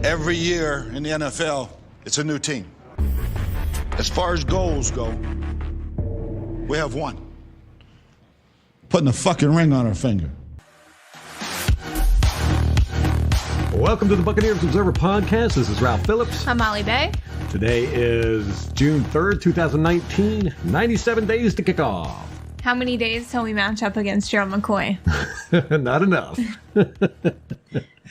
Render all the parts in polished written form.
Every year in the NFL, it's a new team. As far as goals go, we have one. Putting a fucking ring on our finger. Welcome to the Buccaneers Observer Podcast. This is Ralph Phillips. I'm Molly Bay. Today is June 3rd, 2019. 97 days to kick off. How many days till we match up against Gerald McCoy? Not enough.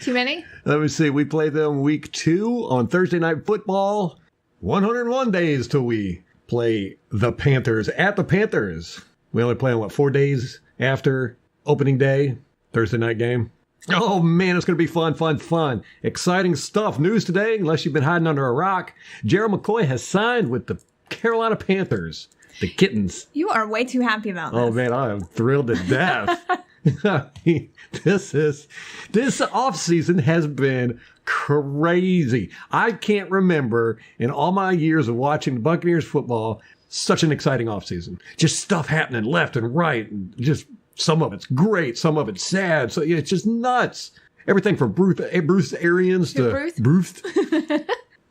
Too many? Let me see. We play them week 2 on Thursday Night Football. 101 days till we play the Panthers at the Panthers. We only play on, 4 days after opening day, Thursday night game. Oh, man, it's going to be fun. Exciting stuff. News today, unless you've been hiding under a rock. Gerald McCoy has signed with the Carolina Panthers, the Kittens. You are way too happy about this. Oh, man, I am thrilled to death. This offseason has been crazy. I can't remember in all my years of watching Buccaneers football such an exciting offseason. Just stuff happening left and right, and just some of it's great, some of it's sad. So yeah, it's just nuts. Everything from Bruce Arians to Bruce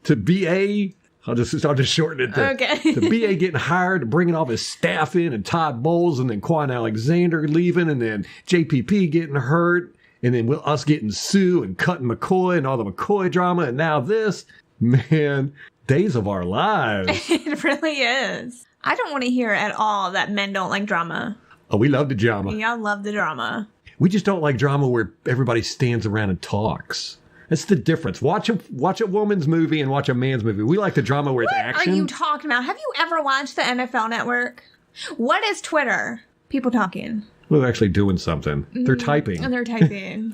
to BA. I'll just shorten it to, okay. to BA getting hired, bringing all his staff in, and Todd Bowles, and then Quan Alexander leaving, and then JPP getting hurt, and then us getting Sue and cutting McCoy and all the McCoy drama, and now this. Man, days of our lives. It really is. I don't want to hear at all that men don't like drama. Oh, we love the drama. Y'all love the drama. We just don't like drama where everybody stands around and talks. That's the difference. Watch a woman's movie and watch a man's movie. We like the drama where it's action. What are you talking about? Have you ever watched the NFL Network? What is Twitter? People talking. Well, they're actually doing something. They're typing. And they're typing.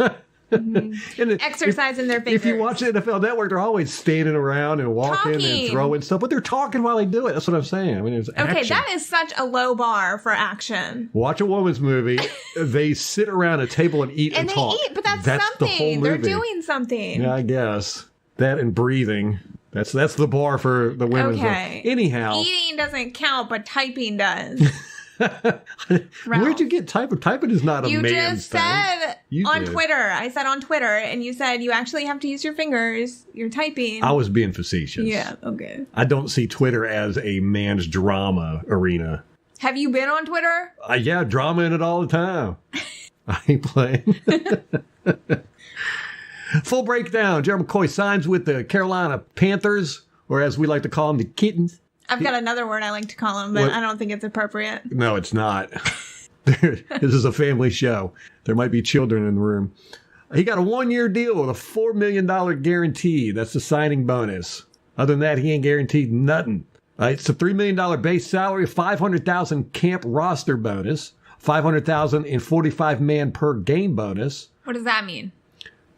Exercising their fingers. If you watch the NFL Network, they're always standing around and walking and throwing stuff, but they're talking while they do it. That's what I'm saying. I mean, it's action. Okay, that is such a low bar for action. Watch a woman's movie. They sit around a table and eat and talk. And they eat, but that's something. The whole movie. They're doing something. Yeah, I guess. That and breathing. That's the bar for the women's. Okay. Anyhow. Eating doesn't count, but typing does. Where'd you get typing? Typing is not a man's thing. You just said on Twitter. I said on Twitter, and you said you actually have to use your fingers. You're typing. I was being facetious. Yeah, okay. I don't see Twitter as a man's drama arena. Have you been on Twitter? Yeah, drama in it all the time. I ain't playing. Full breakdown. Gerald McCoy signs with the Carolina Panthers, or as we like to call them, the Kittens. I've got another word I like to call them, but I don't think it's appropriate. No, it's not. This is a family show. There might be children in the room. He got a 1-year deal with a $4 million guarantee. That's the signing bonus. Other than that, he ain't guaranteed nothing. It's a $3 million base salary, $500,000 camp roster bonus, $500,000 in 45-man per game bonus. What does that mean?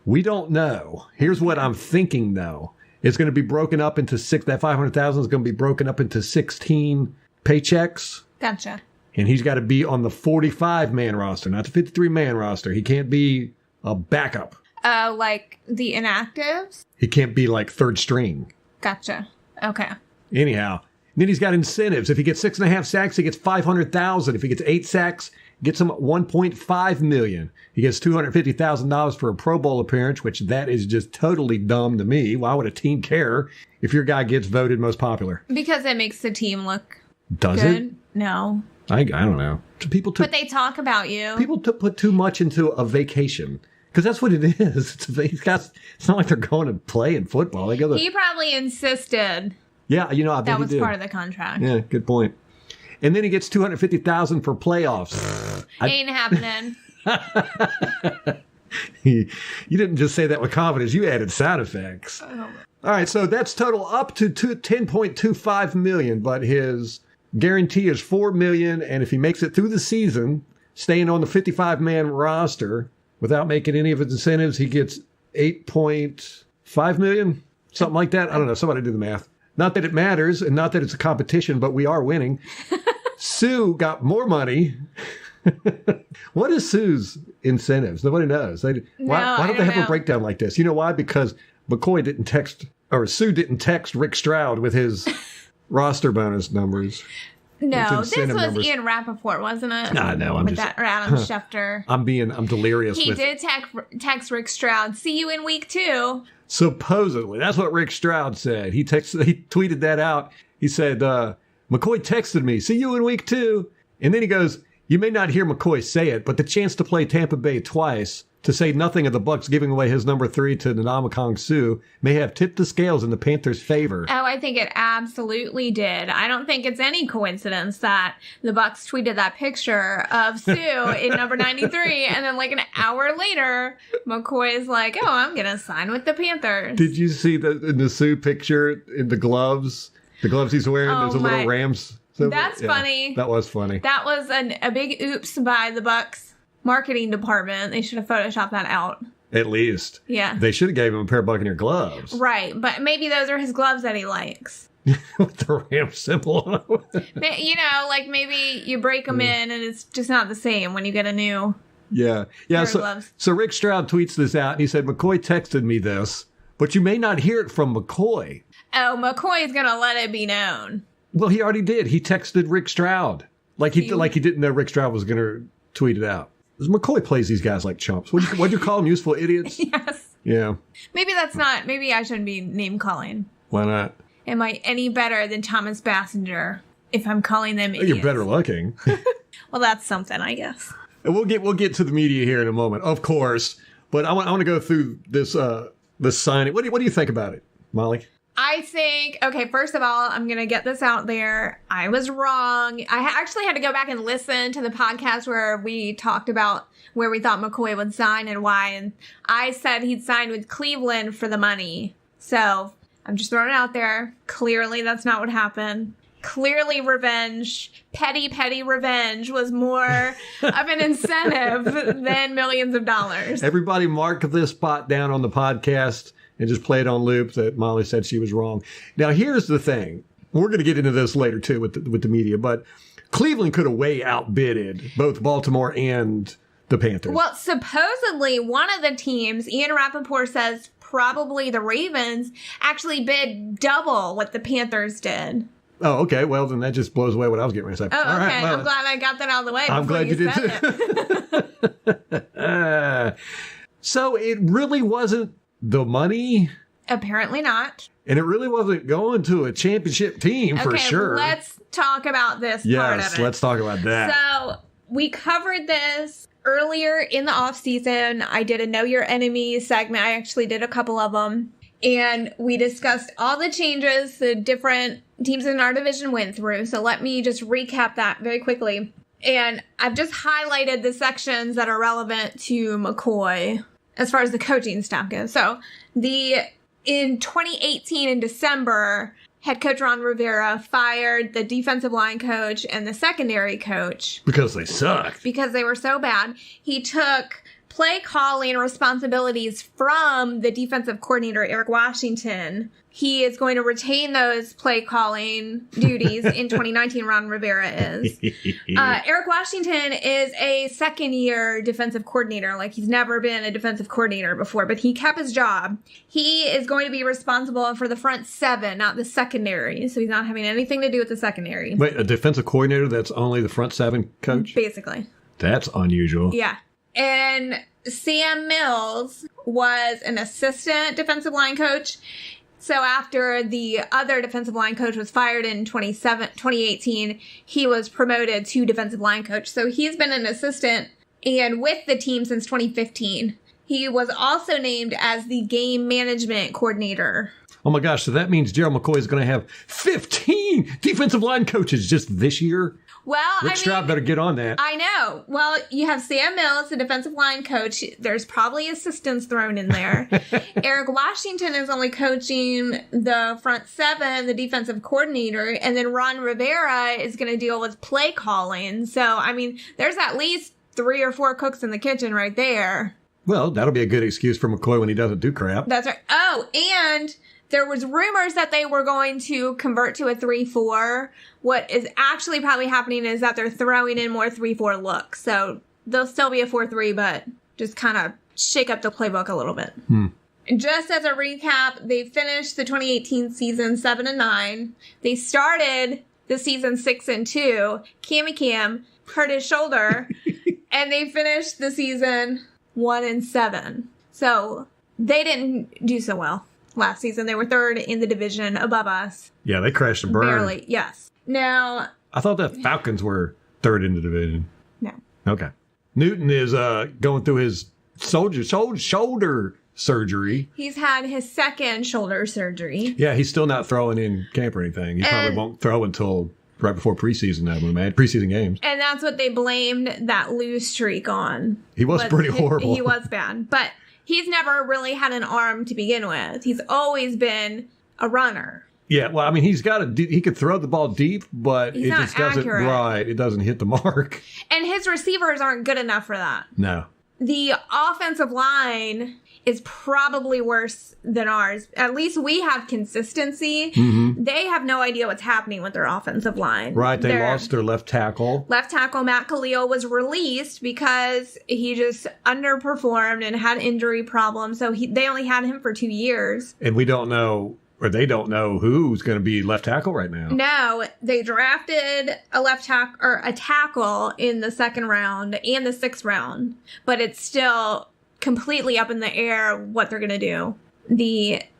We don't know. Here's what I'm thinking, though. It's going to be broken up into that 500,000 is going to be broken up into 16 paychecks. Gotcha. And he's got to be on the 45-man roster, not the 53-man roster. He can't be a backup. Like the inactives? He can't be like third string. Gotcha. Okay. Anyhow, then he's got incentives. If he gets 6.5 sacks, he gets $500,000. If he gets 8 sacks, gets him $1.5 million. He gets $250,000 for a Pro Bowl appearance, which that is just totally dumb to me. Why would a team care if your guy gets voted most popular? Because it makes the team look Does good. it? No. I don't know. But they talk about you. People put too much into a vacation. Because that's what it is. It's not like they're going to play in football. He probably insisted. Yeah, I bet that was he did. part of the contract. Yeah, good point. And then he gets $250,000 for playoffs. Ain't happening. You didn't just say that with confidence. You added sound effects. Oh. All right, so that's total up to $10.25 million, but his guarantee is $4 million, and if he makes it through the season, staying on the 55-man roster without making any of his incentives, he gets $8.5 million, something like that. I don't know. Somebody do the math. Not that it matters, and not that it's a competition, but we are winning. Sue got more money. What is Sue's incentives? Nobody knows. Why don't they have a breakdown like this? You know why? Because McCoy didn't text, or Sue didn't text Rick Stroud with his roster bonus numbers. No, this was numbers. Ian Rappaport, wasn't it? No, I'm With just... that, or Adam Schefter. I'm delirious He with... did text Rick Stroud, see you in week 2. Supposedly. That's what Rick Stroud said. He tweeted that out. He said, McCoy texted me, see you in week 2. And then he goes, you may not hear McCoy say it, but the chance to play Tampa Bay twice, to say nothing of the Bucs giving away his number 3 to Ndamukong Suh, may have tipped the scales in the Panthers' favor. Oh, I think it absolutely did. I don't think it's any coincidence that the Bucs tweeted that picture of Sue in number 93, and then like an hour later, McCoy's like, "Oh, I'm gonna sign with the Panthers." Did you see the Sue picture in the gloves? The gloves he's wearing. Oh, There's a little Rams. That's funny. That was funny. That was a big oops by the Bucs marketing department. They should have photoshopped that out. At least. Yeah. They should have gave him a pair of Buccaneer gloves. Right, but maybe those are his gloves that he likes. With the Ram symbol on them. You know, like maybe you break them in and it's just not the same when you get a new Yeah. pair of gloves. So Rick Stroud tweets this out and he said, McCoy texted me this, but you may not hear it from McCoy. Oh, McCoy's going to let it be known. Well, he already did. He texted Rick Stroud. Like he didn't know Rick Stroud was going to tweet it out. McCoy plays these guys like chumps. What'd you call them? Useful idiots? Yes. Yeah. Maybe I shouldn't be name calling. Why not? Am I any better than Thomas Bassinger if I'm calling them idiots? You're better looking. Well, that's something, I guess. And we'll get to the media here in a moment, of course. But I want to go through this signing. What do you think about it, Molly? I think, okay, first of all, I'm going to get this out there. I was wrong. I actually had to go back and listen to the podcast where we talked about where we thought McCoy would sign and why. And I said he'd sign with Cleveland for the money. So I'm just throwing it out there. Clearly, that's not what happened. Clearly, revenge, petty revenge was more of an incentive than millions of dollars. Everybody mark this spot down on the podcast and just play it on loop that Molly said she was wrong. Now, here's the thing. We're going to get into this later, too, with the media, but Cleveland could have way outbidded both Baltimore and the Panthers. Well, supposedly, one of the teams, Ian Rappaport says probably the Ravens, actually bid double what the Panthers did. Oh, okay. Well, then that just blows away what I was getting ready to say. Oh, okay. All right, well, I'm glad I got that out of the way. I'm glad you did, too. So it really wasn't the money? Apparently not. And it really wasn't going to a championship team for sure. Let's talk about this part of Yes, it. let's talk about that. So we covered this earlier in the off season. I did a Know Your Enemy segment. I actually did a couple of them. And we discussed all the changes the different teams in our division went through. So let me just recap that very quickly. And I've just highlighted the sections that are relevant to McCoy as far as the coaching staff goes. So in 2018 in December, head coach Ron Rivera fired the defensive line coach and the secondary coach. Because they sucked. Because they were so bad. He took play calling responsibilities from the defensive coordinator, Eric Washington. He is going to retain those play calling duties in 2019, Ron Rivera is. Eric Washington is a second-year defensive coordinator. Like, he's never been a defensive coordinator before, but he kept his job. He is going to be responsible for the front seven, not the secondary. So he's not having anything to do with the secondary. Wait, a defensive coordinator that's only the front seven coach? Basically. That's unusual. Yeah. And Sam Mills was an assistant defensive line coach. So after the other defensive line coach was fired in 2018, he was promoted to defensive line coach. So he's been an assistant and with the team since 2015. He was also named as the game management coordinator. Oh my gosh, so that means Gerald McCoy is going to have 15 defensive line coaches just this year? Well, Rick Stroud better get on that. I know. Well, you have Sam Mills, the defensive line coach. There's probably assistants thrown in there. Eric Washington is only coaching the front seven, the defensive coordinator, and then Ron Rivera is going to deal with play calling. So, I mean, there's at least 3 or 4 cooks in the kitchen right there. Well, that'll be a good excuse for McCoy when he doesn't do crap. That's right. Oh, and there was rumors that they were going to convert to a 3-4. What is actually probably happening is that they're throwing in more 3-4 looks. So they'll still be a 4-3, but just kind of shake up the playbook a little bit. Just as a recap, they finished the 2018 season 7-9. They started the season 6-2. Cam hurt his shoulder, and they finished the season 1-7. So they didn't do so well last season. They were third in the division above us. Yeah, they crashed and burned. Barely, yes. Now, I thought the Falcons were third in the division. no. Okay. Newton is going through his shoulder surgery. He's had his second shoulder surgery. Yeah, he's still not throwing in camp or anything. He probably won't throw until right before preseason, I would imagine. Preseason games. And that's what they blamed that lose streak on. He was pretty horrible. He was bad. But he's never really had an arm to begin with. He's always been a runner. Yeah, well, I mean, he could throw the ball deep, but He's it not just doesn't accurate. right. It doesn't hit the mark. And his receivers aren't good enough for that. No. The offensive line is probably worse than ours. At least we have consistency. Mm-hmm. They have no idea what's happening with their offensive line. Right, they lost their left tackle. Left tackle Matt Khalil was released because he just underperformed and had injury problems. So they only had him for 2 years. And we don't know, or they don't know who's going to be left tackle right now. No, they drafted a left tackle or a tackle in the 2nd round and the 6th round, but it's still completely up in the air what they're going to do.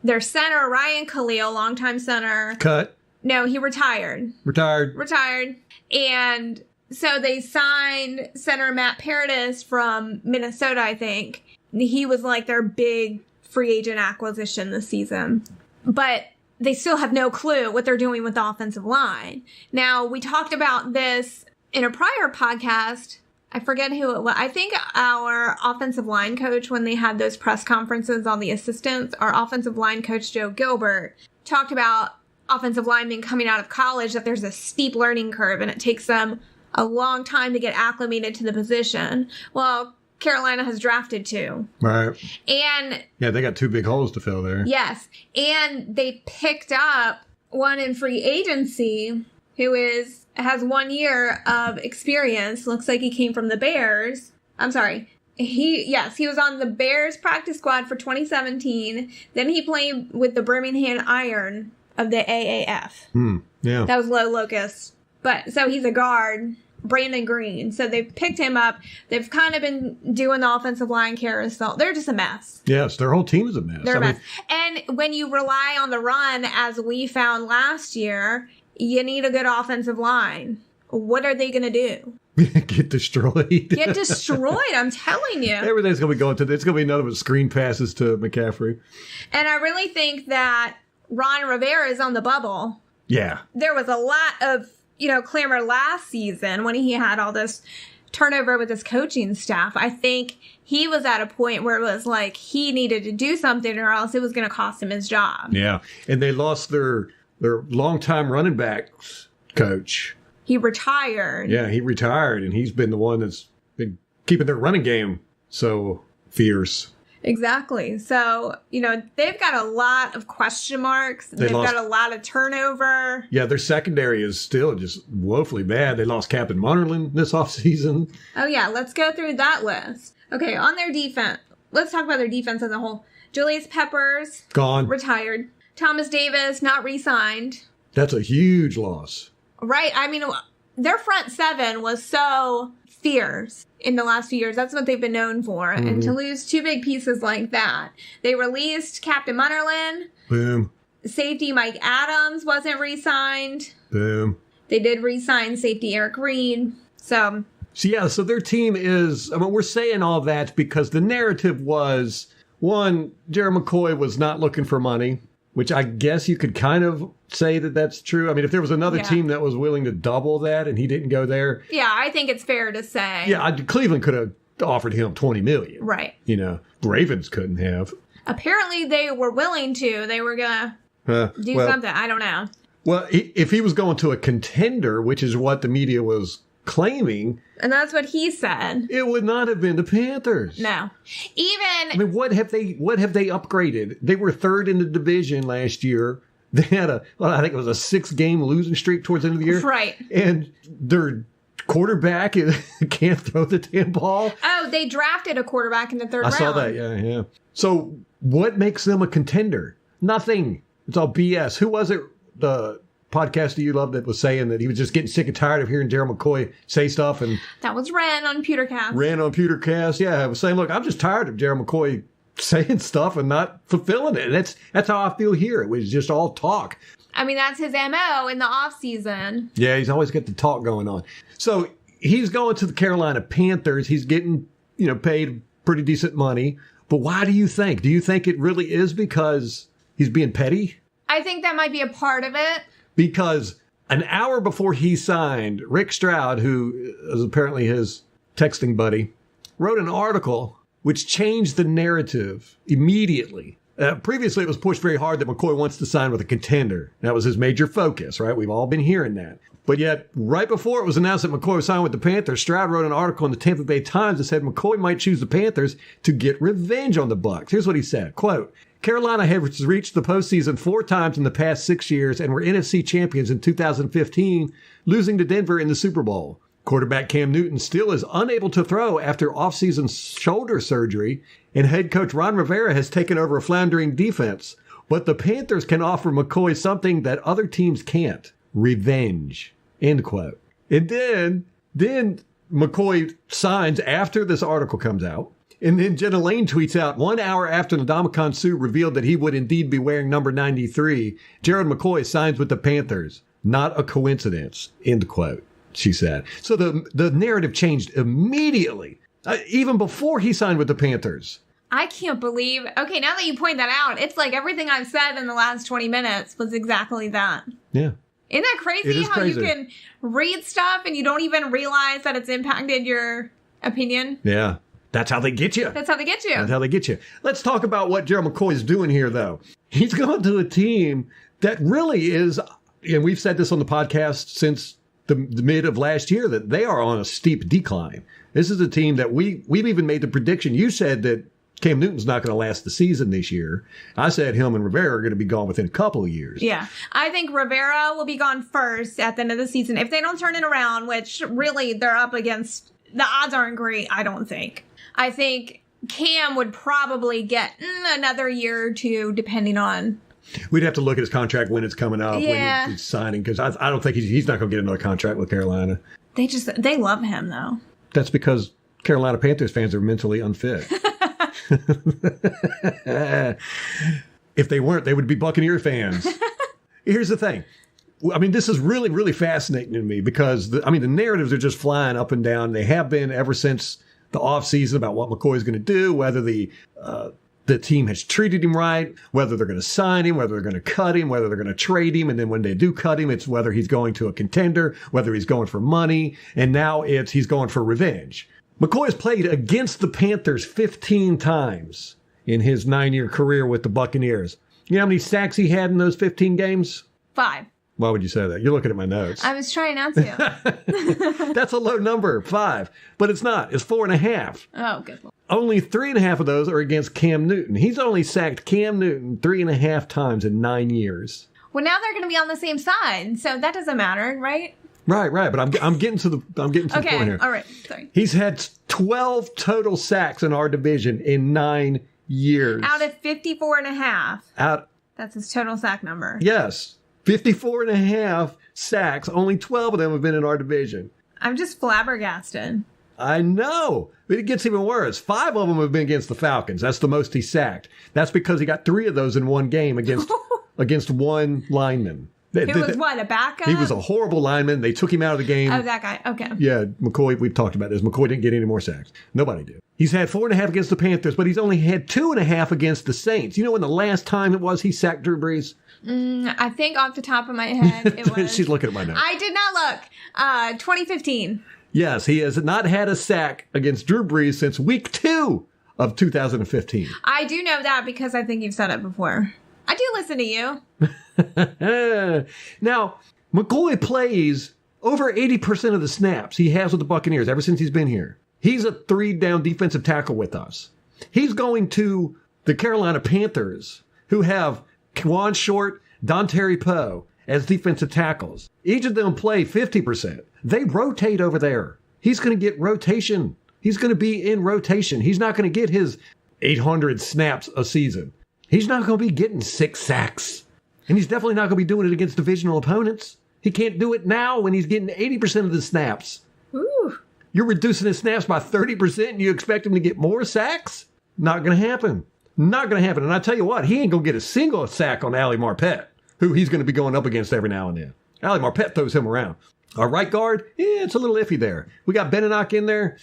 Their center, Ryan Khalil, longtime center. Cut. No, he retired. Retired. And so they signed center Matt Paradis from Minnesota, I think. He was like their big free agent acquisition this season. But they still have no clue what they're doing with the offensive line. Now, we talked about this in a prior podcast. I forget who it was. I think our offensive line coach, when they had those press conferences, all the assistants, our offensive line coach, Joe Gilbert, talked about offensive linemen coming out of college, that there's a steep learning curve and it takes them a long time to get acclimated to the position. Well, Carolina has drafted 2. Right. And yeah, they got 2 big holes to fill there. yes. And they picked up one in free agency who has 1 year of experience. Looks like he came from the Bears. I'm sorry. He was on the Bears practice squad for 2017. Then he played with the Birmingham Iron of the AAF. Yeah. That was Low Locust. But so he's a guard. Brandon Green. So they've picked him up. They've kind of been doing the offensive line carousel. They're just a mess. Yes, their whole team is a mess. They're a mess. And when you rely on the run, as we found last year, you need a good offensive line. What are they going to do? Get destroyed. Get destroyed, I'm telling you. Everything's going to be going to, it's going to be another screen passes to McCaffrey. And I really think that Ron Rivera is on the bubble. Yeah. There was a lot of, clamor last season when he had all this turnover with his coaching staff. I think he was at a point where it was like he needed to do something or else it was going to cost him his job. Yeah. And they lost their longtime running backs coach. He retired. Yeah, he retired, and he's been the one that's been keeping their running game so fierce. Exactly. So, they've got a lot of question marks. They've got a lot of turnover. Yeah, their secondary is still just woefully bad. They lost Captain Munnerlyn this offseason. Oh, yeah. Let's go through that list. Okay, on their defense. Let's talk about their defense as a whole. Julius Peppers. Gone. Retired. Thomas Davis, not re-signed. That's a huge loss. Right. I mean, their front 7 was so fierce in the last few years. That's what they've been known for. Mm-hmm. And to lose 2 big pieces like that. They released Captain Munnerlyn. Boom. Safety Mike Adams wasn't re-signed. Boom. They did re-sign safety Eric Reed. So their team is, we're saying all that because the narrative was, one, Gerald McCoy was not looking for money, which I guess you could kind of say that that's true. I mean, if there was another team that was willing to double that and he didn't go there. Yeah, I think it's fair to say. Yeah, Cleveland could have offered him $20 million. Right. Ravens couldn't have. Apparently they were willing to. They were going to do something. I don't know. Well, if he was going to a contender, which is what the media was claiming. And that's what he said. It would not have been the Panthers. No. What have they upgraded? They were 3rd in the division last year. They had I think it was a 6-game losing streak towards the end of the year. Right. And their quarterback can't throw the damn ball. Oh, they drafted a quarterback in the 3rd round. I saw that, yeah. So what makes them a contender? Nothing. It's all BS. Who was it? The podcaster you love that was saying that he was just getting sick and tired of hearing Gerald McCoy say stuff? And that was Ren on Pewtercast. Yeah, I was saying, look, I'm just tired of Gerald McCoy saying stuff and not fulfilling it. And that's how I feel here. It was just all talk. I mean, that's his MO in the off season. Yeah, he's always got the talk going on. So he's going to the Carolina Panthers. He's getting, paid pretty decent money. But why do you think? Do you think it really is because he's being petty? I think that might be a part of it. Because an hour before he signed, Rick Stroud, who is apparently his texting buddy, wrote an article which changed the narrative immediately. Previously, it was pushed very hard that McCoy wants to sign with a contender. That was his major focus, right? We've all been hearing that. But yet, right before it was announced that McCoy was signed with the Panthers, Stroud wrote an article in the Tampa Bay Times that said McCoy might choose the Panthers to get revenge on the Bucs. Here's what he said, quote, Carolina has reached the postseason 4 times in the past 6 years and were NFC champions in 2015, losing to Denver in the Super Bowl. Quarterback Cam Newton still is unable to throw after offseason shoulder surgery, and head coach Ron Rivera has taken over a floundering defense. But the Panthers can offer McCoy something that other teams can't. Revenge. End quote. And then McCoy signs after this article comes out. And then Jenna Lane tweets out, 1 hour after Ndamukong Suh revealed that he would indeed be wearing number 93, Gerald McCoy signs with the Panthers. Not a coincidence. End quote. She said. So the narrative changed immediately, even before he signed with the Panthers. I can't believe. Okay, now that you point that out, it's like everything I've said in the last 20 minutes was exactly that. Yeah. Isn't that crazy? It is how crazy. You can read stuff and you don't even realize that it's impacted your opinion? Yeah. That's how they get you. That's how they get you. That's how they get you. Let's talk about what Gerald McCoy is doing here, though. He's going to a team that really is, and we've said this on the podcast since the mid of last year, that they are on a steep decline. This is a team that we've even made the prediction. You said that Cam Newton's not going to last the season this year. I said him and Rivera are going to be gone within a couple of years. Yeah. I think Rivera will be gone first at the end of the season. If they don't turn it around, which really they're up against, the odds aren't great, I don't think. I think Cam would probably get another year or two, depending on. We'd have to look at his contract when it's coming up, Yeah. when he's signing, because I don't think he's not going to get another contract with Carolina. They love him, though. That's because Carolina Panthers fans are mentally unfit. If they weren't, they would be Buccaneer fans. Here's the thing. I mean, this is really, really fascinating to me because, the narratives are just flying up and down. They have been ever since the offseason about what McCoy is going to do, whether the team has treated him right, whether they're going to sign him, whether they're going to cut him, whether they're going to trade him. And then when they do cut him, it's whether he's going to a contender, whether he's going for money. And now he's going for revenge. McCoy has played against the Panthers 15 times in his 9-year career with the Buccaneers. You know how many sacks he had in those 15 games? 5. Why would you say that? You're looking at my notes. I was trying not to. That's a low number, 5. But it's not. It's 4.5. Oh, good Lord. Only 3.5 of those are against Cam Newton. He's only sacked Cam Newton 3.5 times in 9 years. Well, now they're going to be on the same side, so that doesn't matter, right? Right. But I'm getting to the point here. All right. Sorry. He's had 12 total sacks in our division in 9 years. Out of 54 and a half. That's his total sack number. Yes. 54.5 sacks. Only 12 of them have been in our division. I'm just flabbergasted. I know. But it gets even worse. 5 of them have been against the Falcons. That's the most he sacked. That's because he got 3 of those in one game against one lineman. It was what, a backup? He was a horrible lineman. They took him out of the game. Oh, that guy. Okay. Yeah, McCoy, we've talked about this. McCoy didn't get any more sacks. Nobody did. He's had 4.5 against the Panthers, but he's only had 2.5 against the Saints. You know when the last time it was he sacked Drew Brees? I think off the top of my head, it was. She's looking at my notes. I did not look. 2015. Yes, he has not had a sack against Drew Brees since week 2 of 2015. I do know that because I think you've said it before. I do listen to you. Now, McCoy plays over 80% of the snaps he has with the Buccaneers ever since he's been here. He's a 3-down defensive tackle with us. He's going to the Carolina Panthers, who have Quan Short, Dontari Poe as defensive tackles. Each of them play 50%. They rotate over there. He's going to get rotation. He's going to be in rotation. He's not going to get his 800 snaps a season. He's not going to be getting 6 sacks. And he's definitely not going to be doing it against divisional opponents. He can't do it now when he's getting 80% of the snaps. Ooh. You're reducing his snaps by 30% and you expect him to get more sacks? Not going to happen. Not going to happen. And I tell you what, he ain't going to get a single sack on Ali Marpet, who he's going to be going up against every now and then. Ali Marpet throws him around. Our right guard, it's a little iffy there. We got Beninock in there.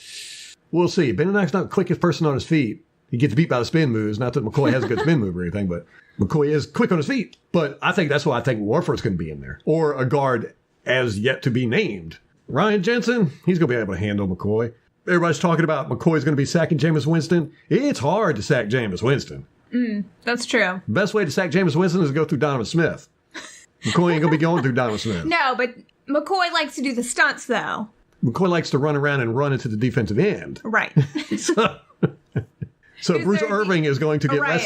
We'll see. Beninock's not the quickest person on his feet. He gets beat by the spin moves. Not that McCoy has a good spin move or anything, but McCoy is quick on his feet. But I think that's why I think Warford's going to be in there. Or a guard as yet to be named. Ryan Jensen, he's going to be able to handle McCoy. Everybody's talking about McCoy's going to be sacking Jameis Winston. It's hard to sack Jameis Winston. That's true. The best way to sack Jameis Winston is to go through Donovan Smith. McCoy ain't going to be going through Donovan Smith. No, but McCoy likes to do the stunts, though. McCoy likes to run around and run into the defensive end. Right. So Bruce Irving is going to get Right,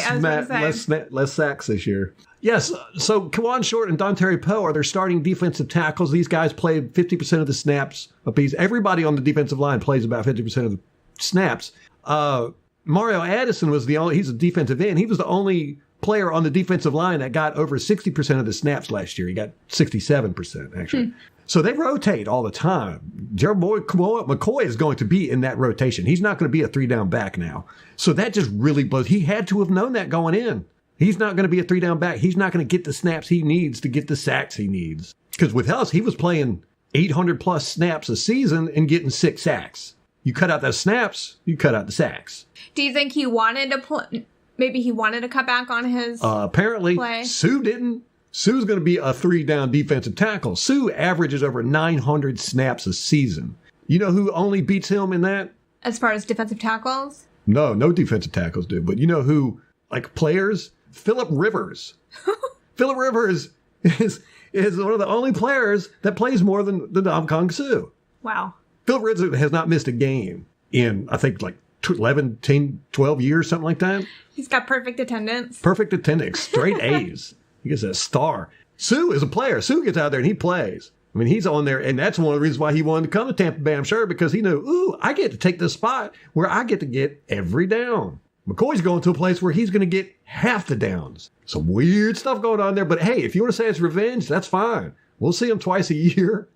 less sacks this year. Yes, so Kawan Short and Dontari Poe are their starting defensive tackles. These guys played 50% of the snaps apiece. Everybody on the defensive line plays about 50% of the snaps. Mario Addison was he's a defensive end. He was the only player on the defensive line that got over 60% of the snaps last year. He got 67%, actually. So they rotate all the time. Gerald McCoy is going to be in that rotation. He's not going to be a 3-down back now. So that just really blows. He had to have known that going in. He's not going to be a 3-down back. He's not going to get the snaps he needs to get the sacks he needs. Because with us, he was playing 800-plus snaps a season and getting 6 sacks. You cut out those snaps, you cut out the sacks. Do you think he wanted to maybe he wanted to cut back on his apparently, play? Sue didn't. Sue's going to be a 3-down defensive tackle. Sue averages over 900 snaps a season. You know who only beats him in that? As far as defensive tackles? No defensive tackles do. But you know who, like players? Phillip Rivers. Phillip Rivers is one of the only players that plays more than Dom Kong Sue. Wow. Phillip Rivers has not missed a game in, I think, like 11, 10, 12 years, something like that. He's got perfect attendance. Perfect attendance. Straight A's. He gets a star. Sue is a player. Sue gets out there and he plays. I mean, he's on there, and that's one of the reasons why he wanted to come to Tampa Bay, I'm sure, because he knew, ooh, I get to take this spot where I get to get every down. McCoy's going to a place where he's going to get half the downs. Some weird stuff going on there, but hey, if you want to say it's revenge, that's fine. We'll see him twice a year.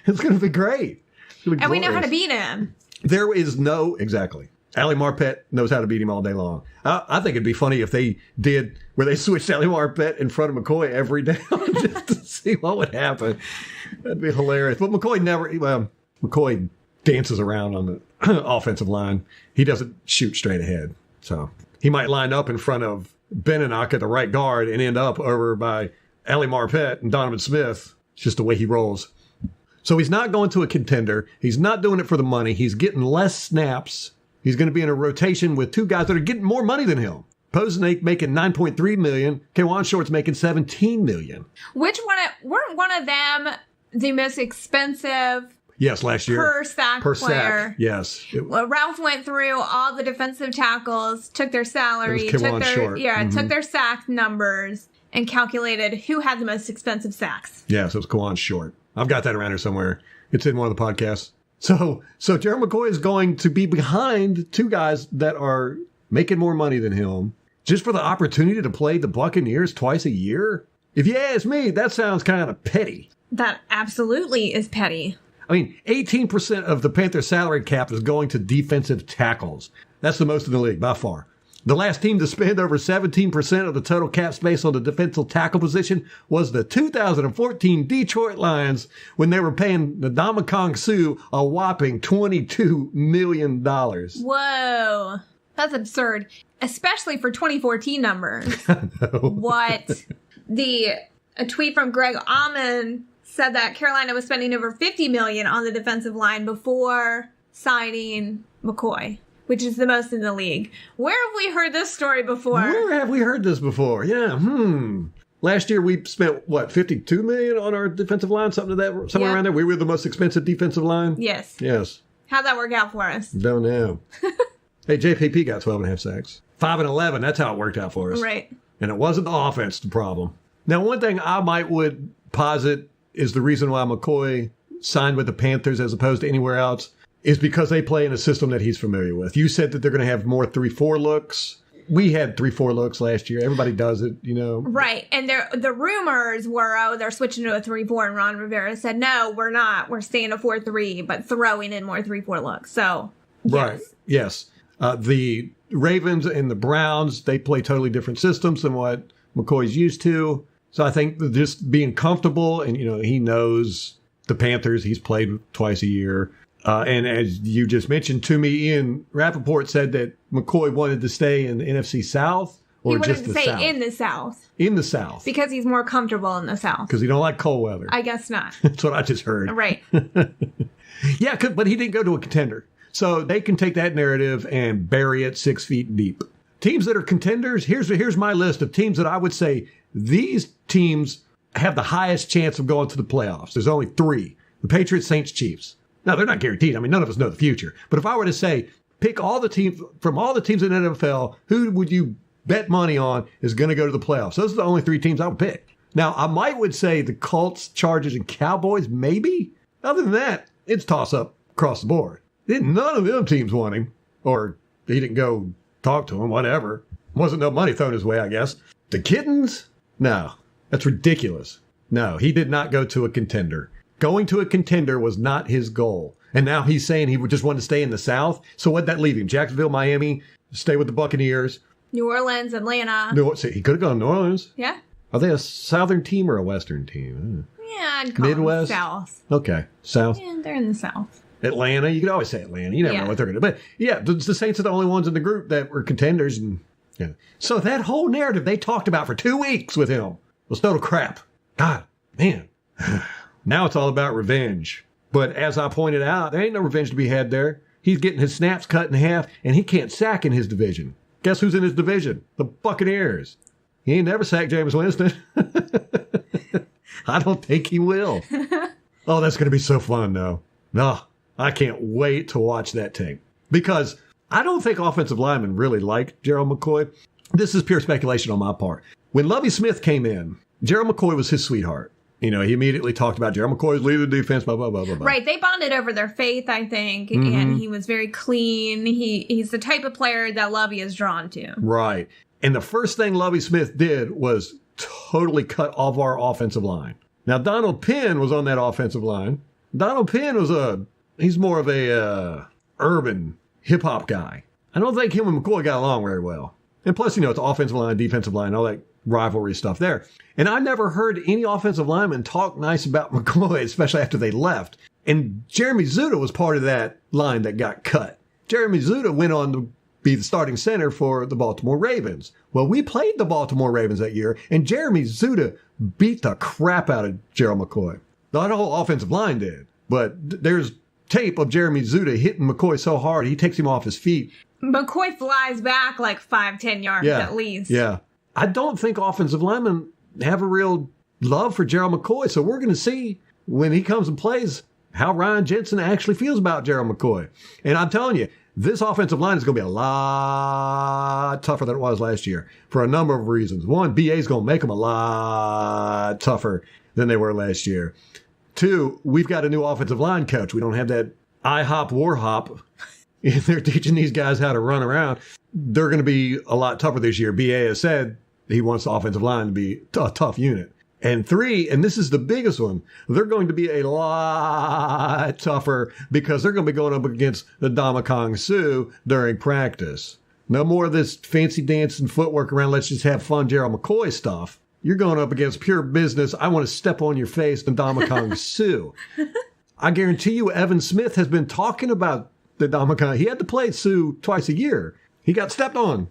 It's going to be great. And we know how to beat him. There is exactly. Ali Marpet knows how to beat him all day long. I think it'd be funny if they did where they switched Ali Marpet in front of McCoy every down just to see what would happen. That'd be hilarious. But McCoy dances around on the offensive line. He doesn't shoot straight ahead. So he might line up in front of Beninock at the right guard and end up over by Ali Marpet and Donovan Smith. It's just the way he rolls. So he's not going to a contender. He's not doing it for the money. He's getting less snaps. He's going to be in a rotation with 2 guys that are getting more money than him. Posnake making $9.3 million. Kawan Short's making $17 million. Weren't one of them the most expensive? Yes, last year. Per sack player. Yes. Well, Ralph went through all the defensive tackles, took their salary, took their sack numbers, and calculated who had the most expensive sacks. Yes, it was Kawan Short. I've got that around here somewhere. It's in one of the podcasts. So Gerald McCoy is going to be behind 2 guys that are making more money than him just for the opportunity to play the Buccaneers twice a year. If you ask me, that sounds kind of petty. That absolutely is petty. I mean, 18% of the Panthers salary cap is going to defensive tackles. That's the most in the league by far. The last team to spend over 17% of the total cap space on the defensive tackle position was the 2014 Detroit Lions when they were paying Ndamukong Suh a whopping $22 million. Whoa. That's absurd. Especially for 2014 numbers. What? A tweet from Greg Auman said that Carolina was spending over $50 million on the defensive line before signing McCoy, which is the most in the league. Where have we heard this story before? Where have we heard this before? Yeah, Last year we spent, $52 million on our defensive line? Somewhere around there? We were the most expensive defensive line? Yes. Yes. How'd that work out for us? Don't know. Hey, JPP got 12.5 sacks. 5 and 11, that's how it worked out for us. Right. And it wasn't the offense the problem. Now, one thing I would posit is the reason why McCoy signed with the Panthers as opposed to anywhere else is because they play in a system that he's familiar with. You said that they're going to have more 3-4 looks. we had 3-4 looks last year. Everybody does it, you know. Right. And the rumors were, they're switching to a 3-4, and Ron Rivera said, no, we're not. We're staying a 4-3, but throwing in more 3-4 looks. So, right. Yes. The Ravens and the Browns, they play totally different systems than what McCoy's used to. So I think just being comfortable, and, you know, he knows the Panthers. He's played twice a year. And as you just mentioned to me, Ian Rappaport said that McCoy wanted to stay in the NFC South, or he wanted just to the stay South? in the South. In the South. Because he's more comfortable in the South. Because he don't like cold weather. I guess not. That's what I just heard. Right. Yeah, but he didn't go to a contender. So they can take that narrative and bury it 6 feet deep. Teams that are contenders, here's my list of teams that I would say these teams have the highest chance of going to the playoffs. There's only 3. The Patriots, Saints, Chiefs. Now, they're not guaranteed. I mean, none of us know the future. But if I were to say, pick all the teams, from all the teams in the NFL, who would you bet money on is going to go to the playoffs? Those are the only 3 teams I would pick. Now, I would say the Colts, Chargers, and Cowboys, maybe. Other than that, it's toss-up across the board. None of them teams want him. Or he didn't go talk to him, whatever. Wasn't no money thrown his way, I guess. The Kittens? No. That's ridiculous. No, he did not go to a contender. Going to a contender was not his goal. And now he's saying he would just want to stay in the South. So what'd that leave him? Jacksonville, Miami, stay with the Buccaneers. New Orleans, Atlanta. No, see, he could have gone to New Orleans. Yeah. Are they a Southern team or a Western team? Yeah, I'd call Midwest? them South. Okay, South. Yeah, they're in the South. Atlanta, you could always say Atlanta. You never know what they're going to do. But yeah, the Saints are the only ones in the group that were contenders. And yeah. So that whole narrative they talked about for 2 weeks with him was total crap. God, man. Now it's all about revenge. But as I pointed out, there ain't no revenge to be had there. He's getting his snaps cut in half, and he can't sack in his division. Guess who's in his division? The Buccaneers. He ain't never sacked Jameis Winston. I don't think he will. Oh, that's going to be so fun, though. No, I can't wait to watch that tape. Because I don't think offensive linemen really like Gerald McCoy. This is pure speculation on my part. When Lovie Smith came in, Gerald McCoy was his sweetheart. You know, he immediately talked about Gerald McCoy's leading the defense, blah, blah, blah, blah, blah. Right. They bonded over their faith, I think. Mm-hmm. And he was very clean. He's the type of player that Lovie is drawn to. Right. And the first thing Lovie Smith did was totally cut off our offensive line. Now, Donald Penn was on that offensive line. Donald Penn he's more of a urban hip-hop guy. I don't think him and McCoy got along very well. And plus, you know, it's offensive line, defensive line, all that rivalry stuff there. And I never heard any offensive lineman talk nice about McCoy, especially after they left. And Jeremy Zuta was part of that line that got cut. Jeremy Zuta went on to be the starting center for the Baltimore Ravens. Well, we played the Baltimore Ravens that year, and Jeremy Zuta beat the crap out of Gerald McCoy. Not the whole offensive line did, but there's tape of Jeremy Zuta hitting McCoy so hard, he takes him off his feet. McCoy flies back like 5-10 yards at least. Yeah. I don't think offensive linemen have a real love for Gerald McCoy. So we're going to see when he comes and plays how Ryan Jensen actually feels about Gerald McCoy. And I'm telling you, this offensive line is going to be a lot tougher than it was last year for a number of reasons. One, BA is going to make them a lot tougher than they were last year. Two, we've got a new offensive line coach. We don't have that IHOP war hop. They're teaching these guys how to run around. They're going to be a lot tougher this year. BA has said he wants the offensive line to be a tough unit. And three, and this is the biggest one, they're going to be a lot tougher because they're going to be going up against the Ndamukong Suh during practice. No more of this fancy dancing footwork around, let's just have fun Gerald McCoy stuff. You're going up against pure business. I want to step on your face, the Ndamukong Suh. I guarantee you Evan Smith has been talking about the Ndamukong. He had to play Suh twice a year. He got stepped on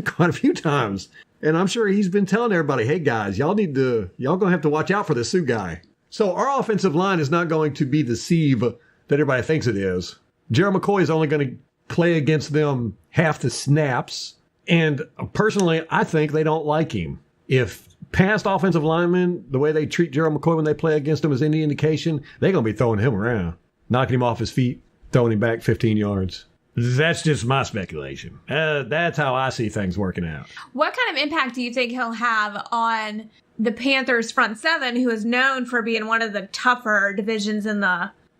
quite a few times. And I'm sure he's been telling everybody, hey guys, y'all going to have to watch out for this Suh guy. So our offensive line is not going to be the sieve that everybody thinks it is. Gerald McCoy is only going to play against them half the snaps. And personally, I think they don't like him. If past offensive linemen, the way they treat Gerald McCoy when they play against him is any indication, they're going to be throwing him around, knocking him off his feet, throwing him back 15 yards. That's just my speculation. That's how I see things working out. What kind of impact do you think he'll have on the Panthers front seven, who is known for being one of the tougher divisions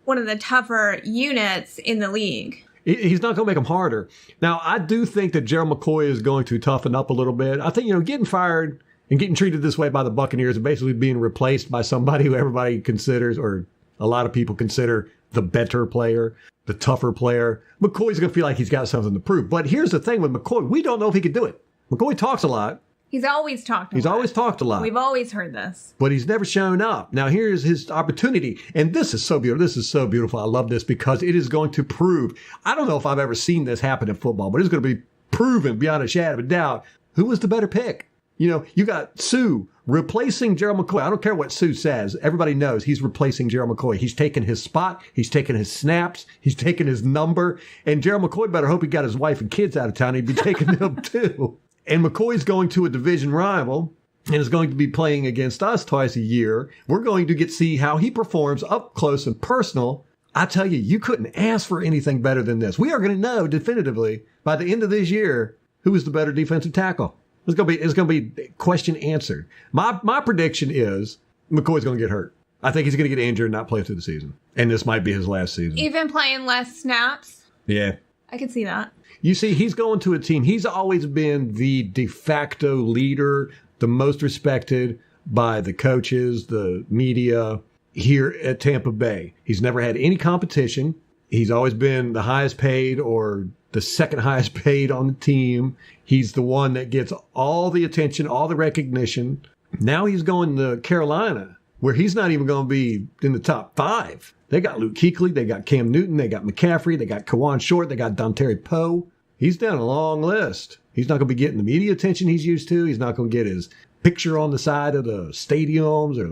one of the tougher units in the league? He's not going to make them harder. Now, I do think that Gerald McCoy is going to toughen up a little bit. I think, getting fired and getting treated this way by the Buccaneers and basically being replaced by somebody who everybody considers, or a lot of people consider, the better player, the tougher player. McCoy's going to feel like he's got something to prove. But here's the thing with McCoy. We don't know if he could do it. McCoy talks a lot. He's always talked a lot. He's always talked a lot. We've always heard this. But he's never shown up. Now, here's his opportunity. And this is so beautiful. This is so beautiful. I love this because it is going to prove. I don't know if I've ever seen this happen in football, but it's going to be proven beyond a shadow of a doubt who was the better pick. You got Sue replacing Gerald McCoy. I don't care what Sue says. Everybody knows he's replacing Gerald McCoy. He's taking his spot. He's taking his snaps. He's taking his number. And Gerald McCoy better hope he got his wife and kids out of town. He'd be taking them too. And McCoy's going to a division rival and is going to be playing against us twice a year. We're going to get to see how he performs up close and personal. I tell you, you couldn't ask for anything better than this. We are going to know definitively by the end of this year who is the better defensive tackle. It's going to be question answered. My prediction is McCoy's going to get hurt. I think he's going to get injured and not play through the season. And this might be his last season. Even playing less snaps? Yeah. I can see that. You see, he's going to a team. He's always been the de facto leader, the most respected by the coaches, the media here at Tampa Bay. He's never had any competition. He's always been the highest paid or the second highest paid on the team. He's the one that gets all the attention, all the recognition. Now he's going to Carolina, where he's not even going to be in the top 5. They got Luke Kuechly, they got Cam Newton, they got McCaffrey, they got Kawan Short, they got Dontari Poe. He's down a long list. He's not going to be getting the media attention he's used to. He's not going to get his picture on the side of the stadiums or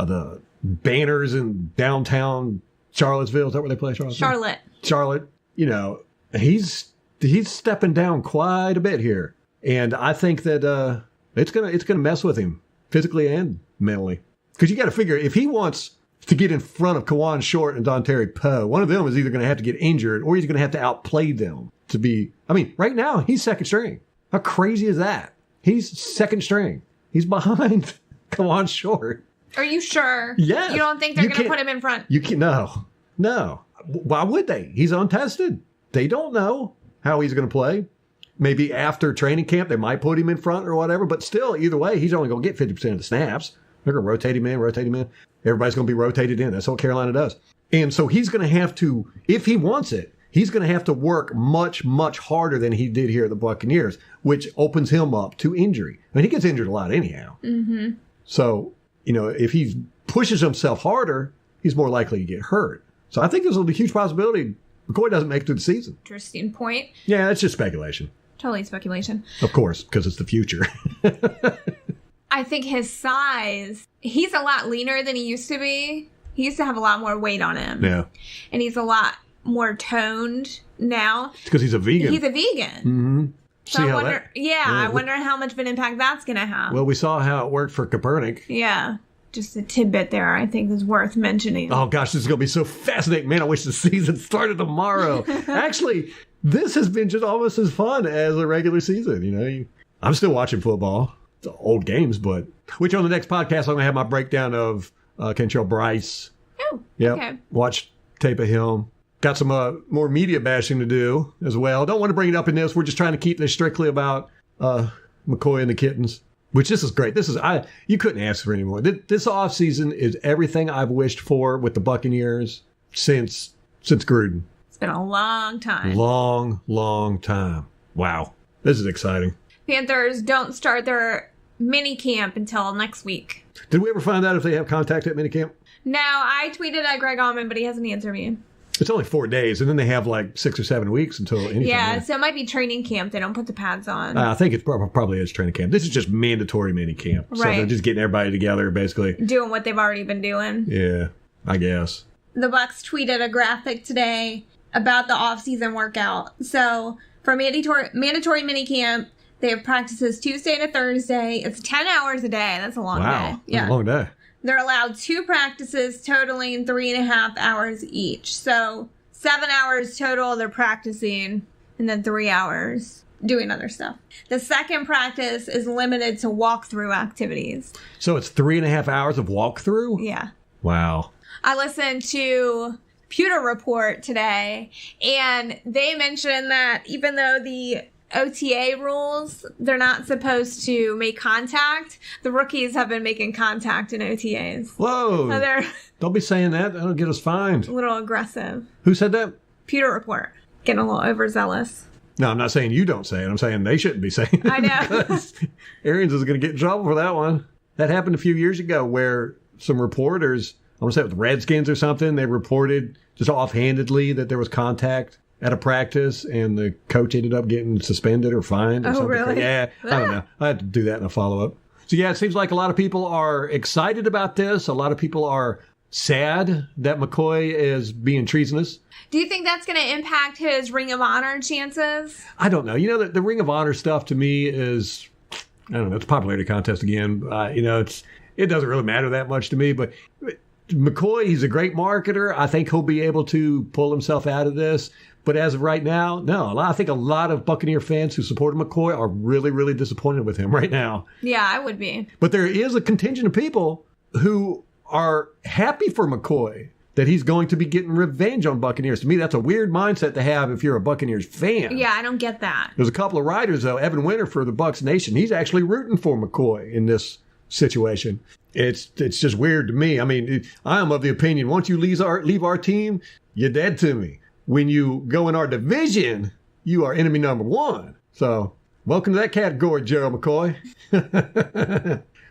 the banners in downtown Charlottesville. Is that where they play? Charlotte. He's stepping down quite a bit here, and I think that it's gonna mess with him physically and mentally. Because you got to figure, if he wants to get in front of Kawan Short and Dontari Poe, one of them is either going to have to get injured or he's going to have to outplay them to be. I mean, right now he's second string. How crazy is that? He's second string. He's behind Kawan Short. Are you sure? Yes. You don't think they're going to put him in front? You can't. No. Why would they? He's untested. They don't know how he's going to play. Maybe after training camp, they might put him in front or whatever. But still, either way, he's only going to get 50% of the snaps. They're going to rotate him in. Everybody's going to be rotated in. That's what Carolina does. And so he's going to have to, if he wants it, he's going to have to work much, much harder than he did here at the Buccaneers, which opens him up to injury. I mean, he gets injured a lot anyhow. Mm-hmm. So, if he pushes himself harder, he's more likely to get hurt. So I think there's a huge possibility McCoy doesn't make it through the season. Interesting point. Yeah, that's just speculation. Totally speculation. Of course, because it's the future. I think his size, he's a lot leaner than he used to be. He used to have a lot more weight on him. Yeah. And he's a lot more toned now. It's because he's a vegan. He's a vegan. Mm-hmm. So I wonder, I wonder how much of an impact that's going to have. Well, we saw how it worked for Copernic. Yeah. Just a tidbit there I think is worth mentioning. Oh, gosh, this is going to be so fascinating. Man, I wish the season started tomorrow. Actually, this has been just almost as fun as a regular season. I'm still watching football. It's old games, but which on the next podcast, I'm going to have my breakdown of Kentrell Bryce. Oh, yep. Okay. Watch tape of him. Got some more media bashing to do as well. Don't want to bring it up in this. We're just trying to keep this strictly about McCoy and the Kittens. Which this is great. You couldn't ask for any more. This offseason is everything I've wished for with the Buccaneers since Gruden. It's been a long time. Long time. Wow. This is exciting. Panthers don't start their mini camp until next week. Did we ever find out if they have contact at minicamp? No, I tweeted at Greg Allman, but he hasn't answered me. It's only 4 days, and then they have like 6 or 7 weeks until anything. Yeah, so it might be training camp. They don't put the pads on. I think it probably is training camp. This is just mandatory mini camp. Right. So they're just getting everybody together, basically. Doing what they've already been doing. Yeah, I guess. The Bucs tweeted a graphic today about the off-season workout. So for mandatory minicamp, they have practices Tuesday to Thursday. It's 10 hours a day. That's a long day. Wow, Yeah, that's a long day. They're allowed 2 practices totaling 3.5 hours each. So 7 hours total they're practicing, and then 3 hours doing other stuff. The second practice is limited to walkthrough activities. So it's 3.5 hours of walkthrough? Yeah. Wow. I listened to Pewter Report today, and they mentioned that even though the OTA rules, they're not supposed to make contact, the rookies have been making contact in OTAs. Whoa. So they're Don't be saying that. That'll get us fined. a little aggressive. Who said that? Pewter Report. Getting a little overzealous. No, I'm not saying you don't say it. I'm saying they shouldn't be saying it. I know. Because Arians is going to get in trouble for that one. That happened a few years ago where some reporters, I want to say it was the Redskins or something, they reported just offhandedly that there was contact at a practice, and the coach ended up getting suspended or fined or Oh, something. really? Yeah, I don't know. I had to do that in a follow-up. So, yeah, it seems like a lot of people are excited about this. A lot of people are sad that McCoy is being treasonous. Do you think that's going to impact his Ring of Honor chances? I don't know. You know, the Ring of Honor stuff to me is, I don't know, it's a popularity contest again. It doesn't really matter that much to me, but McCoy, he's a great marketer. I think he'll be able to pull himself out of this. But as of right now, no. I think a lot of Buccaneer fans who supported McCoy are really, really disappointed with him right now. Yeah, I would be. But there is a contingent of people who are happy for McCoy that he's going to be getting revenge on Buccaneers. To me, that's a weird mindset to have if you're a Buccaneers fan. Yeah, I don't get that. There's a couple of writers, though. Evan Winter for the Bucs Nation, he's actually rooting for McCoy in this situation. It's just weird to me. I mean, I am of the opinion, once you leave our team, you're dead to me. When you go in our division, you are enemy number one. So, welcome to that category, Gerald McCoy.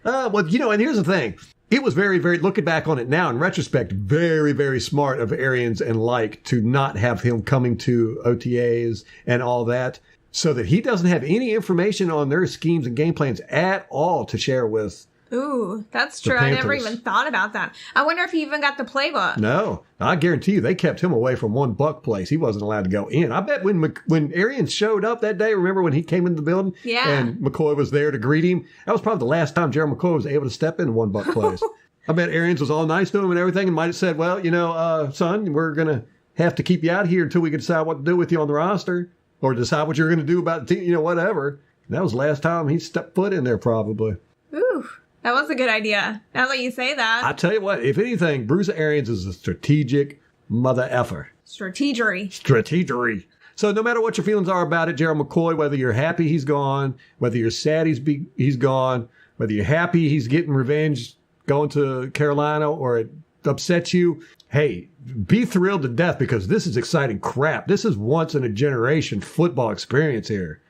And here's the thing. It was very, very, looking back on it now in retrospect, very, very smart of Arians and Like to not have him coming to OTAs and all that, so that he doesn't have any information on their schemes and game plans at all to share with. Ooh, that's true. I never Panthers. even thought about that. I wonder if he even got the playbook. No, I guarantee you they kept him away from one Buck place. He wasn't allowed to go in. I bet when Arians showed up that day, remember when he came into the building? Yeah. And McCoy was there to greet him? That was probably the last time Gerald McCoy was able to step into one Buck place. I bet Arians was all nice to him and everything and might have said, well, son, we're going to have to keep you out here until we can decide what to do with you on the roster or decide what you're going to do about the team, whatever. And that was the last time he stepped foot in there probably. Ooh, that was a good idea. Now that you say that. I tell you what, if anything, Bruce Arians is a strategic mother effer. Strategery. So no matter what your feelings are about it, Gerald McCoy, whether you're happy he's gone, whether you're sad he's gone, whether you're happy he's getting revenge going to Carolina or it upsets you, hey, be thrilled to death because this is exciting crap. This is once in a generation football experience here.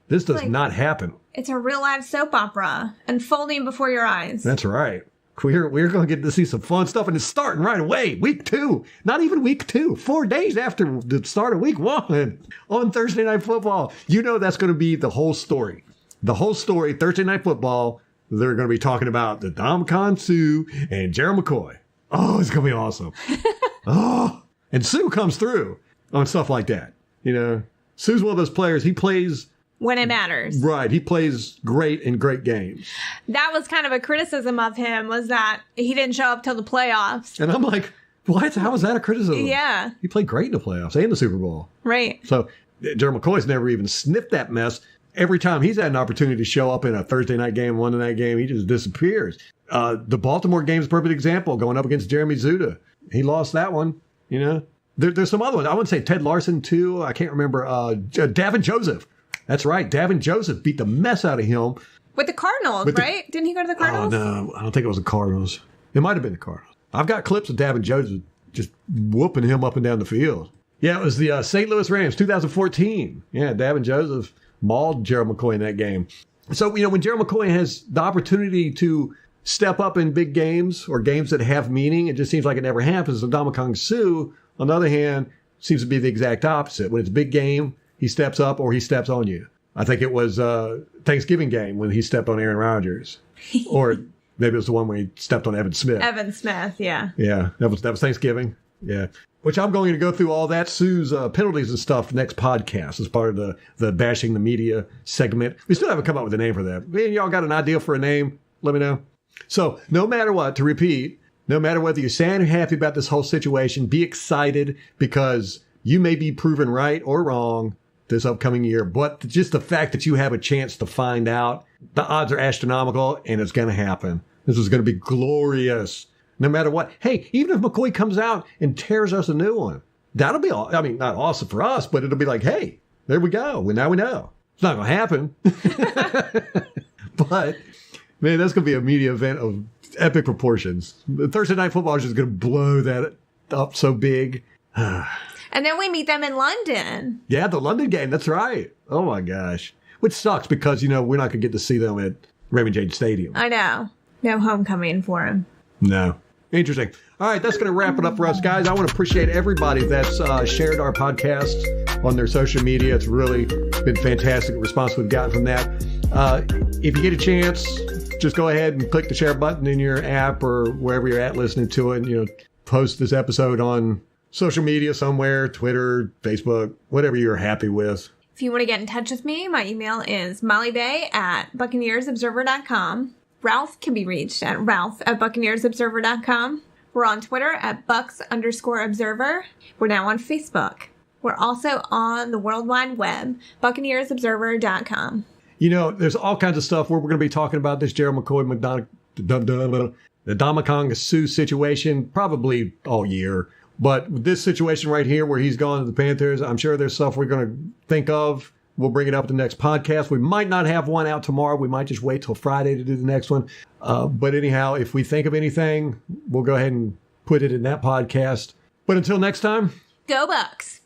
This does not happen. It's a real live soap opera unfolding before your eyes. That's right. We're going to get to see some fun stuff, and it's starting right away. Week 2. Not even week 2. 4 days after the start of week 1 on Thursday Night Football. You know that's going to be the whole story. The whole story, Thursday Night Football, they're going to be talking about the Domicon Sue and Gerald McCoy. Oh, it's going to be awesome. And Sue comes through on stuff like that. Sue's one of those players. He plays when it matters. Right. He plays great in great games. That was kind of a criticism of him, was that he didn't show up till the playoffs. And I'm like, what? How is that a criticism? Yeah. He played great in the playoffs and the Super Bowl. Right. So Gerald McCoy's never even sniffed that mess. Every time he's had an opportunity to show up in a Thursday night game, Monday night game, he just disappears. The Baltimore game is a perfect example, going up against Jeremy Zuda. He lost that one, There's some other ones. I wouldn't say Ted Larson, too. I can't remember. Davin Joseph. That's right. Davin Joseph beat the mess out of him. With the Cardinals, right? Didn't he go to the Cardinals? Oh, no. I don't think it was the Cardinals. It might have been the Cardinals. I've got clips of Davin Joseph just whooping him up and down the field. Yeah, it was the St. Louis Rams, 2014. Yeah, Davin Joseph mauled Gerald McCoy in that game. So, when Gerald McCoy has the opportunity to step up in big games or games that have meaning, it just seems like it never happens. And Domicon Sue, on the other hand, seems to be the exact opposite. When it's a big game, he steps up or he steps on you. I think it was Thanksgiving game when he stepped on Aaron Rodgers. Or maybe it was the one where he stepped on Evan Smith. Evan Smith, yeah. Yeah, that was Thanksgiving. Yeah. Which I'm going to go through all that, Sue's penalties and stuff next podcast as part of the Bashing the Media segment. We still haven't come up with a name for that. Man, y'all got an idea for a name? Let me know. So no matter what, to repeat, no matter whether you're sad or happy about this whole situation, be excited because you may be proven right or wrong this upcoming year. But just the fact that you have a chance to find out, the odds are astronomical and it's going to happen. This is going to be glorious. no matter what. Hey, even if McCoy comes out and tears us a new one, that'll be, I mean, not awesome for us, but it'll be like, hey, there we go. Well, now we know. It's not going to happen. But, man, that's going to be a media event of epic proportions. Thursday Night Football is just going to blow that up so big. And then we meet them in London. Yeah, the London game. That's right. Oh, my gosh. Which sucks because, we're not going to get to see them at Raymond James Stadium. I know. No homecoming for him. No. Interesting. All right, that's going to wrap it up for us, guys. I want to appreciate everybody that's shared our podcast on their social media. It's really been fantastic response we've gotten from that. If you get a chance, just go ahead and click the share button in your app or wherever you're at listening to it. Post this episode on social media somewhere, Twitter, Facebook, whatever you're happy with. If you want to get in touch with me, my email is mollybay@buccaneersobserver.com. Ralph can be reached at ralph@buccaneersobserver.com. We're on Twitter at @bucks_observer. We're now on Facebook. We're also on the World Wide Web, buccaneersobserver.com. There's all kinds of stuff where we're going to be talking about this Gerald McCoy, the Ndamukong Suh situation probably all year. But this situation right here where he's gone to the Panthers, I'm sure there's stuff we're going to think of. We'll bring it up in the next podcast. We might not have one out tomorrow. We might just wait till Friday to do the next one. But anyhow, if we think of anything, we'll go ahead and put it in that podcast. But until next time, go Bucks!